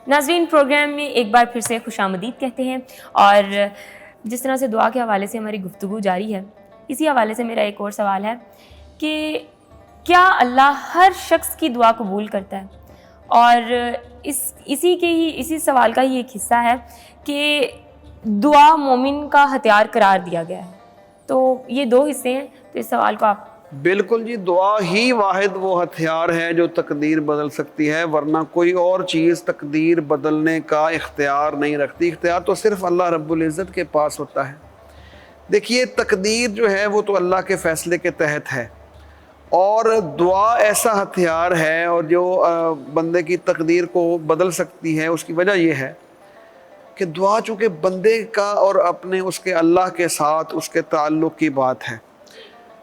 ناظرین، پروگرام میں ایک بار پھر سے خوش آمدید کہتے ہیں، اور جس طرح سے دعا کے حوالے سے ہماری گفتگو جاری ہے، اسی حوالے سے میرا ایک اور سوال ہے کہ کیا اللہ ہر شخص کی دعا قبول کرتا ہے؟ اور اسی سوال کا ہی ایک حصہ ہے کہ دعا مومن کا ہتھیار قرار دیا گیا ہے. تو یہ دو حصے ہیں، تو اس سوال کو آپ. بالکل جی، دعا ہی واحد وہ ہتھیار ہے جو تقدیر بدل سکتی ہے، ورنہ کوئی اور چیز تقدیر بدلنے کا اختیار نہیں رکھتی. اختیار تو صرف اللہ رب العزت کے پاس ہوتا ہے. دیکھیے، تقدیر جو ہے وہ تو اللہ کے فیصلے کے تحت ہے، اور دعا ایسا ہتھیار ہے اور جو بندے کی تقدیر کو بدل سکتی ہے. اس کی وجہ یہ ہے کہ دعا چونکہ بندے کا اور اپنے اس کے اللہ کے ساتھ اس کے تعلق کی بات ہے.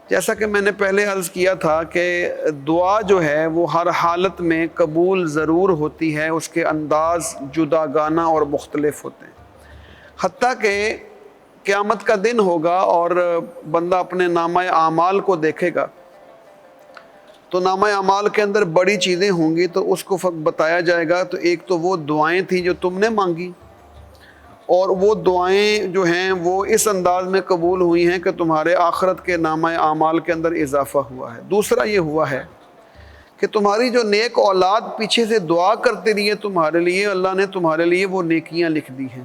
جیسا کہ میں نے پہلے عرض کیا تھا کہ دعا جو ہے وہ ہر حالت میں قبول ضرور ہوتی ہے، اس کے انداز جداگانہ اور مختلف ہوتے ہیں. حتیٰ کہ قیامت کا دن ہوگا اور بندہ اپنے نامہ اعمال کو دیکھے گا تو نامہ اعمال کے اندر بڑی چیزیں ہوں گی، تو اس کو بتایا جائے گا. تو ایک تو وہ دعائیں تھیں جو تم نے مانگی، اور وہ دعائیں جو ہیں وہ اس انداز میں قبول ہوئی ہیں کہ تمہارے آخرت کے نامہ اعمال کے اندر اضافہ ہوا ہے. دوسرا یہ ہوا ہے کہ تمہاری جو نیک اولاد پیچھے سے دعا کرتے رہی ہے تمہارے لیے، اللہ نے تمہارے لیے وہ نیکیاں لکھ دی ہیں.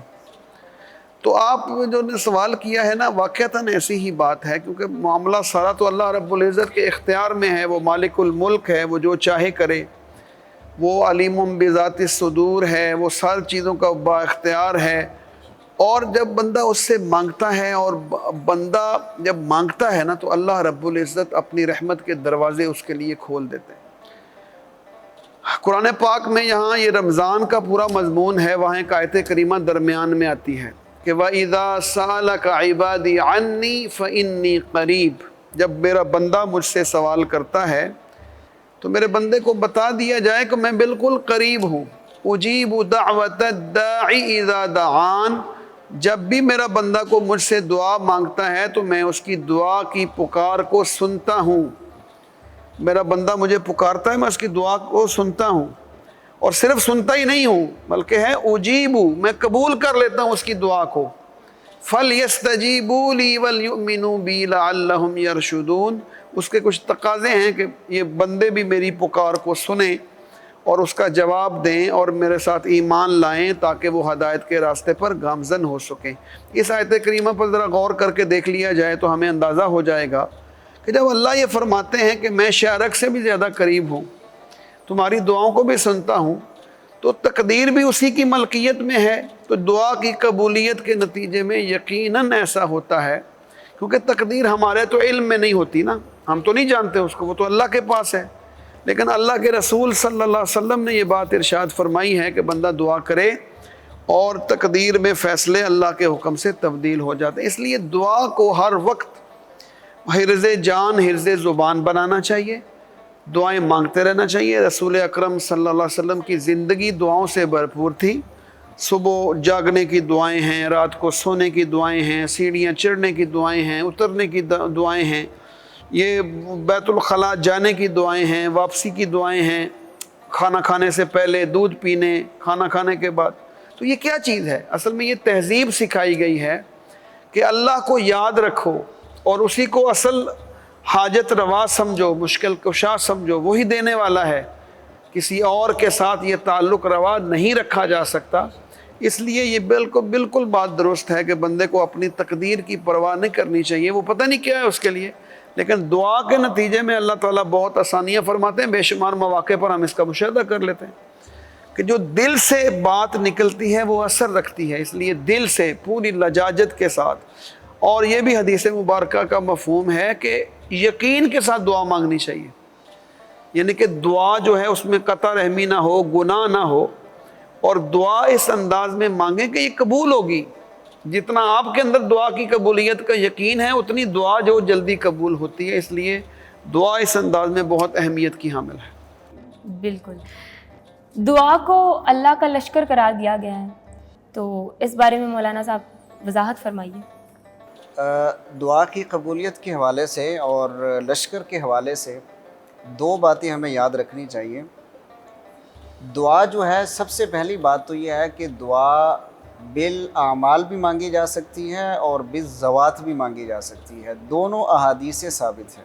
تو آپ جو نے سوال کیا ہے نا، واقعتاً ایسی ہی بات ہے، کیونکہ معاملہ سارا تو اللہ رب العزت کے اختیار میں ہے. وہ مالک الملک ہے، وہ جو چاہے کرے. وہ علیم بذات الصدور ہے، وہ ساری چیزوں کا با اختیار ہے. اور جب بندہ اس سے مانگتا ہے، اور بندہ جب مانگتا ہے نا، تو اللہ رب العزت اپنی رحمت کے دروازے اس کے لیے کھول دیتے ہیں. قرآن پاک میں یہاں یہ رمضان کا پورا مضمون ہے، وہاں ایک آیت کریمہ درمیان میں آتی ہے کہ وَإِذَا سَأَلَكَ عِبَادِي عَنِّي فَإِنِّي قَرِيب. جب میرا بندہ مجھ سے سوال کرتا ہے تو میرے بندے کو بتا دیا جائے کہ میں بالکل قریب ہوں. اجیب دعوت الداعی اذا دعان. جب بھی میرا بندہ کو مجھ سے دعا مانگتا ہے تو میں اس کی دعا کی پکار کو سنتا ہوں. میرا بندہ مجھے پکارتا ہے، میں اس کی دعا کو سنتا ہوں، اور صرف سنتا ہی نہیں ہوں بلکہ ہے اجیب، میں قبول کر لیتا ہوں اس کی دعا کو. فَلْيَسْتَجِيبُوا لِي وَلْيُؤْمِنُوا بِي لَعَلَّهُمْ يَرْشُدُونَ. اس کے کچھ تقاضے ہیں کہ یہ بندے بھی میری پکار کو سنیں اور اس کا جواب دیں اور میرے ساتھ ایمان لائیں تاکہ وہ ہدایت کے راستے پر گامزن ہو سکیں. اس آیت کریمہ پر ذرا غور کر کے دیکھ لیا جائے تو ہمیں اندازہ ہو جائے گا کہ جب اللہ یہ فرماتے ہیں کہ میں شارک سے بھی زیادہ قریب ہوں، تمہاری دعاؤں کو بھی سنتا ہوں، تو تقدیر بھی اسی کی ملکیت میں ہے. تو دعا کی قبولیت کے نتیجے میں یقیناً ایسا ہوتا ہے، کیونکہ تقدیر ہمارے تو علم میں نہیں ہوتی نا، ہم تو نہیں جانتے اس کو، وہ تو اللہ کے پاس ہے. لیکن اللہ کے رسول صلی اللہ علیہ وسلم نے یہ بات ارشاد فرمائی ہے کہ بندہ دعا کرے اور تقدیر میں فیصلے اللہ کے حکم سے تبدیل ہو جاتے ہیں. اس لیے دعا کو ہر وقت حرز جان، حرز زبان بنانا چاہیے، دعائیں مانگتے رہنا چاہیے. رسول اکرم صلی اللہ علیہ وسلم کی زندگی دعاؤں سے بھرپور تھی. صبح جاگنے کی دعائیں ہیں، رات کو سونے کی دعائیں ہیں، سیڑھیاں چڑھنے کی دعائیں ہیں، اترنے کی دعائیں ہیں، یہ بیت الخلاء جانے کی دعائیں ہیں، واپسی کی دعائیں ہیں، کھانا کھانے سے پہلے، دودھ پینے، کھانا کھانے کے بعد. تو یہ کیا چیز ہے؟ اصل میں یہ تہذیب سکھائی گئی ہے کہ اللہ کو یاد رکھو اور اسی کو اصل حاجت روا سمجھو، مشکل کشا سمجھو، وہی دینے والا ہے. کسی اور کے ساتھ یہ تعلق روا نہیں رکھا جا سکتا. اس لیے یہ بالکل بات درست ہے کہ بندے کو اپنی تقدیر کی پرواہ نہیں کرنی چاہیے. وہ پتہ نہیں کیا ہے اس کے لیے، لیکن دعا کے نتیجے میں اللہ تعالیٰ بہت آسانیاں فرماتے ہیں. بے شمار مواقع پر ہم اس کا مشاہدہ کر لیتے ہیں کہ جو دل سے بات نکلتی ہے وہ اثر رکھتی ہے. اس لیے دل سے پوری لجاجت کے ساتھ، اور یہ بھی حدیث مبارکہ کا مفہوم ہے کہ یقین کے ساتھ دعا مانگنی چاہیے. یعنی کہ دعا جو ہے اس میں قطع رحمی نہ ہو، گناہ نہ ہو، اور دعا اس انداز میں مانگیں کہ یہ قبول ہوگی. جتنا آپ کے اندر دعا کی قبولیت کا یقین ہے اتنی دعا جو جلدی قبول ہوتی ہے. اس لیے دعا اس انداز میں بہت اہمیت کی حامل ہے. بالکل. دعا کو اللہ کا لشکر قرار دیا گیا ہے، تو اس بارے میں مولانا صاحب وضاحت فرمائیے. دعا کی قبولیت کے حوالے سے اور لشکر کے حوالے سے دو باتیں ہمیں یاد رکھنی چاہیے. دعا جو ہے سب سے پہلی بات تو یہ ہے کہ دعا بالاعمال بھی مانگی جا سکتی ہے اور بالزوات بھی مانگی جا سکتی ہے، دونوں احادیث سے ثابت ہے۔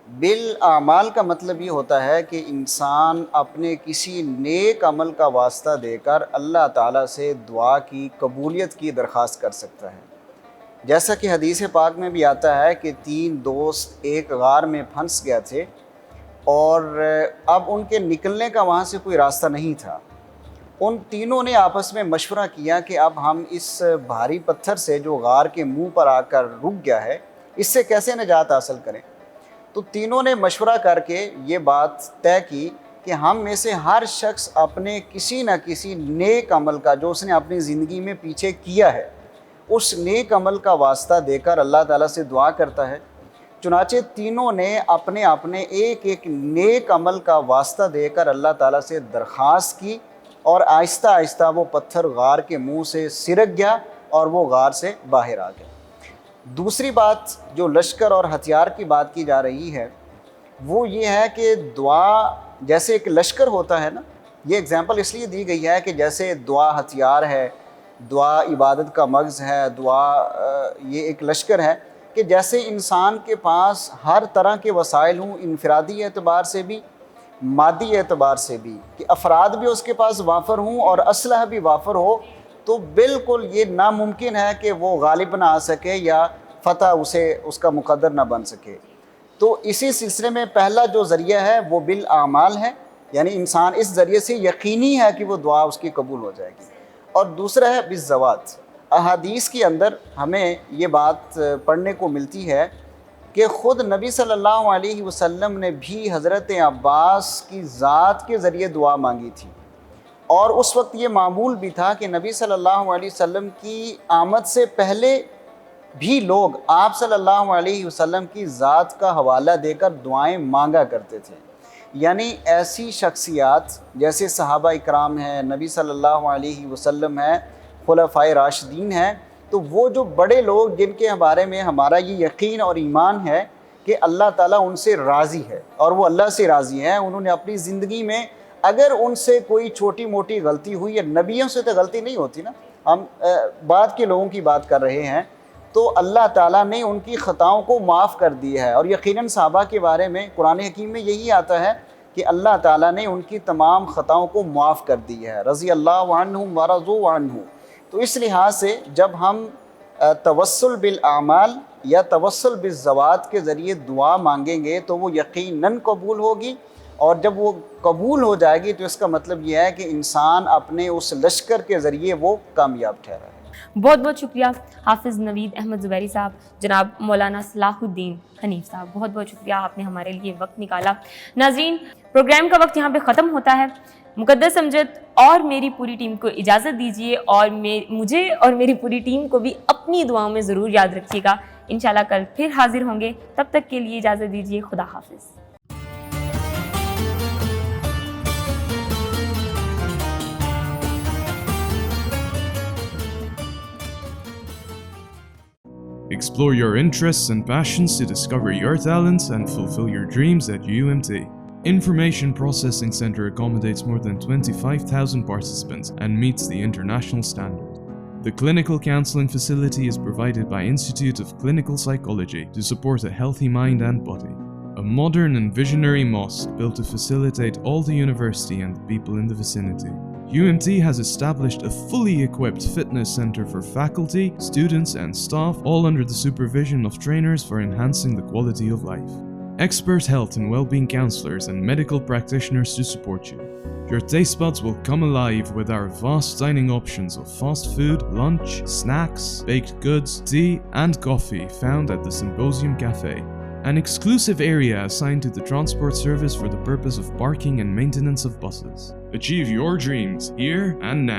بالاعمال کا مطلب یہ ہوتا ہے کہ انسان اپنے کسی نیک عمل کا واسطہ دے کر اللہ تعالیٰ سے دعا کی قبولیت کی درخواست کر سکتا ہے، جیسا کہ حدیث پاک میں بھی آتا ہے کہ 3 دوست ایک غار میں پھنس گئے تھے اور اب ان کے نکلنے کا وہاں سے کوئی راستہ نہیں تھا۔ ان تینوں نے آپس میں مشورہ کیا کہ اب ہم اس بھاری پتھر سے جو غار کے منہ پر آ کر رک گیا ہے، اس سے کیسے نجات حاصل کریں۔ تو تینوں نے مشورہ کر کے یہ بات طے کی کہ ہم میں سے ہر شخص اپنے کسی نہ کسی نیک عمل کا جو اس نے اپنی زندگی میں پیچھے کیا ہے، اس نیک عمل کا واسطہ دے کر اللہ تعالیٰ سے دعا کرتا ہے۔ چنانچہ تینوں نے اپنے ایک نیک عمل کا واسطہ دے کر اللہ تعالیٰ سے درخواست کی، اور آہستہ آہستہ وہ پتھر غار کے منہ سے سرک گیا اور وہ غار سے باہر آ گیا۔ دوسری بات جو لشکر اور ہتھیار کی بات کی جا رہی ہے وہ یہ ہے کہ دعا جیسے ایک لشکر ہوتا ہے نا، یہ اگزامپل اس لیے دی گئی ہے کہ جیسے دعا ہتھیار ہے، دعا عبادت کا مغز ہے، دعا یہ ایک لشکر ہے، کہ جیسے انسان کے پاس ہر طرح کے وسائل ہوں، انفرادی اعتبار سے بھی، مادی اعتبار سے بھی، کہ افراد بھی اس کے پاس وافر ہوں اور اسلحہ بھی وافر ہو، تو بالکل یہ ناممکن ہے کہ وہ غالب نہ آ سکے یا فتح اس کا مقدر نہ بن سکے۔ تو اسی سلسلے میں پہلا جو ذریعہ ہے وہ بالاعمال ہے، یعنی انسان اس ذریعے سے یقینی ہے کہ وہ دعا اس کی قبول ہو جائے گی۔ اور دوسرا ہے بالزوات۔ احادیث کے اندر ہمیں یہ بات پڑھنے کو ملتی ہے کہ خود نبی صلی اللہ علیہ وسلم نے بھی حضرت عباس کی ذات کے ذریعے دعا مانگی تھی، اور اس وقت یہ معمول بھی تھا کہ نبی صلی اللہ علیہ وسلم کی آمد سے پہلے بھی لوگ آپ صلی اللہ علیہ وسلم کی ذات کا حوالہ دے کر دعائیں مانگا کرتے تھے۔ یعنی ایسی شخصیات جیسے صحابہ اکرام ہیں، نبی صلی اللہ علیہ وسلم ہیں، خلفائے راشدین ہیں، تو وہ جو بڑے لوگ جن کے بارے میں ہمارا یہ یقین اور ایمان ہے کہ اللہ تعالیٰ ان سے راضی ہے اور وہ اللہ سے راضی ہیں، انہوں نے اپنی زندگی میں اگر ان سے کوئی چھوٹی موٹی غلطی ہوئی، یا نبیوں سے تو غلطی نہیں ہوتی نا، ہم بعد کے لوگوں کی بات کر رہے ہیں، تو اللہ تعالیٰ نے ان کی خطاؤں کو معاف کر دیا ہے۔ اور یقیناً صحابہ کے بارے میں قرآن حکیم میں یہی آتا ہے کہ اللہ تعالیٰ نے ان کی تمام خطاؤں کو معاف کر دی ہے، رضی اللہ عنہم ورضوا عنہ۔ تو اس لحاظ سے جب ہم توسل بالاعمال یا توسل بالزوات کے ذریعے دعا مانگیں گے تو وہ یقیناً قبول ہوگی، اور جب وہ قبول ہو جائے گی تو اس کا مطلب یہ ہے کہ انسان اپنے اس لشکر کے ذریعے وہ کامیاب ٹھہرا ہے۔ بہت بہت شکریہ حافظ نوید احمد زبیری صاحب، جناب مولانا صلاح الدین حنیف صاحب، بہت بہت شکریہ، آپ نے ہمارے لیے وقت نکالا۔ ناظرین، پروگرام کا وقت یہاں پہ ختم ہوتا ہے۔ مقدس امجد اور میری پوری ٹیم کو اجازت دیجیے، اور مجھے اور میری پوری ٹیم کو بھی اپنی دعاؤں میں ضرور یاد رکھیے گا۔ انشاءاللہ کل پھر حاضر ہوں گے، تب تک کے لیے اجازت دیجیے، خدا حافظ۔ Explore your interests and passions to discover your talents and fulfill your dreams at UMT. Information Processing Center accommodates more than 25,000 participants and meets the international standard. The clinical counseling facility is provided by Institute of Clinical Psychology to support a healthy mind and body. A modern and visionary mosque built to facilitate all the university and the people in the vicinity. UMT has established a fully equipped fitness center for faculty, students and staff, all under the supervision of trainers for enhancing the quality of life. Expert health and well-being counselors and medical practitioners to support you. Your taste buds will come alive with our vast dining options of fast food, lunch, snacks, baked goods, tea and coffee found at the Symposium Cafe. An exclusive area assigned to the transport service for the purpose of parking and maintenance of buses. Achieve your dreams here and now.